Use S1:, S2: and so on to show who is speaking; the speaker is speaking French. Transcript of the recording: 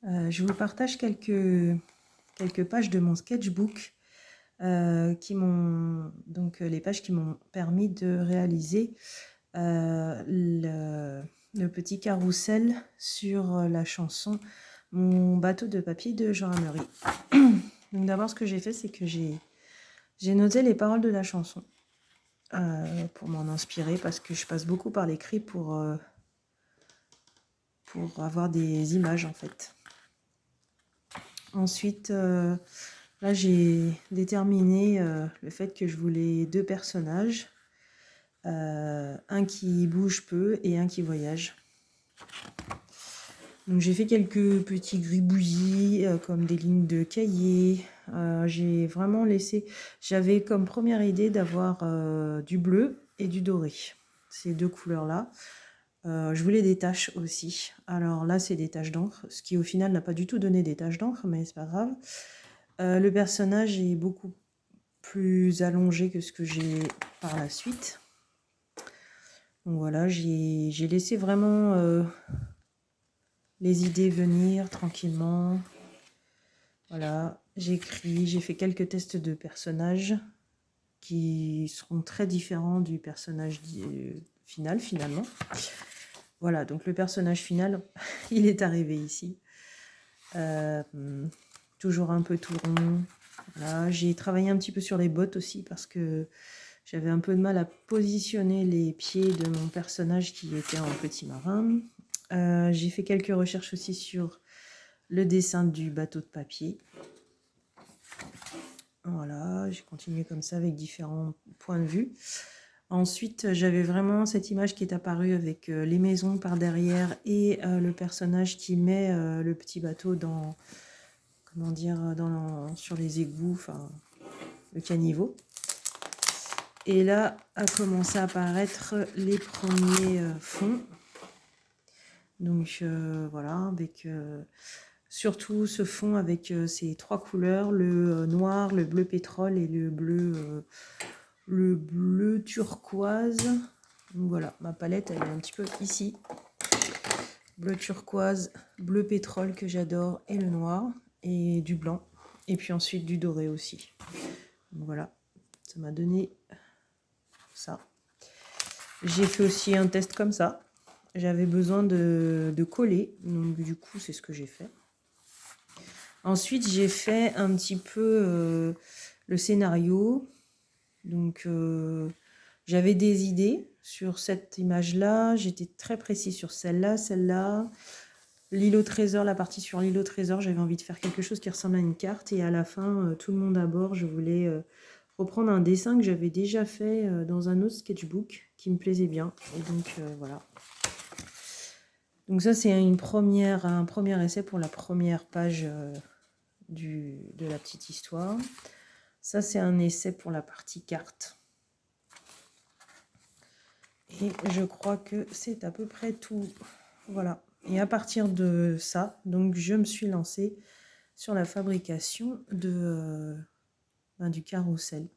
S1: Je vous partage quelques pages de mon sketchbook les pages qui m'ont permis de réaliser le petit carrousel sur la chanson Mon bateau de papier de Jean Amery. Donc d'abord, ce que j'ai fait, c'est que j'ai noté les paroles de la chanson pour m'en inspirer, parce que je passe beaucoup par l'écrit pour avoir des images en fait. Ensuite, là j'ai déterminé le fait que je voulais 2 personnages, un qui bouge peu et un qui voyage. Donc j'ai fait quelques petits gribouillis comme des lignes de cahier. J'ai vraiment laissé, j'avais comme première idée d'avoir du bleu et du doré, ces 2 couleurs-là. Je voulais des taches aussi. Alors là, c'est des taches d'encre, ce qui au final n'a pas du tout donné des taches d'encre, mais c'est pas grave. Le personnage est beaucoup plus allongé que ce que j'ai par la suite. Donc voilà, j'ai laissé vraiment les idées venir tranquillement. Voilà, j'ai fait quelques tests de personnages qui seront très différents du personnage final finalement. Voilà, donc le personnage final, il est arrivé ici. Toujours un peu tout rond. Voilà, j'ai travaillé un petit peu sur les bottes aussi parce que j'avais un peu de mal à positionner les pieds de mon personnage qui était en petit marin. J'ai fait quelques recherches aussi sur le dessin du bateau de papier. Voilà, j'ai continué comme ça avec différents points de vue. Ensuite, j'avais vraiment cette image qui est apparue avec les maisons par derrière et le personnage qui met le petit bateau dans, comment dire, sur les égouts, enfin le caniveau. Et là a commencé à apparaître les premiers fonds. Donc voilà, avec surtout ce fond avec ces 3 couleurs, le noir, le bleu pétrole et le bleu turquoise. Donc voilà, ma palette elle est un petit peu ici. Bleu turquoise, bleu pétrole que j'adore et le noir et du blanc. Et puis ensuite du doré aussi. Donc voilà, ça m'a donné ça. J'ai fait aussi un test comme ça. J'avais besoin de coller, donc du coup c'est ce que j'ai fait. Ensuite j'ai fait un petit peu le scénario. Donc j'avais des idées sur cette image-là. J'étais très précis sur celle-là, celle-là. L'île au trésor, la partie sur l'île au trésor, j'avais envie de faire quelque chose qui ressemble à une carte. Et à la fin, tout le monde à bord, je voulais reprendre un dessin que j'avais déjà fait dans un autre sketchbook qui me plaisait bien. Et donc voilà. Donc ça, c'est un premier essai pour la première page de la petite histoire. Ça, c'est un essai pour la partie carte. Et je crois que c'est à peu près tout. Voilà. Et à partir de ça, donc je me suis lancée sur la fabrication du carrousel.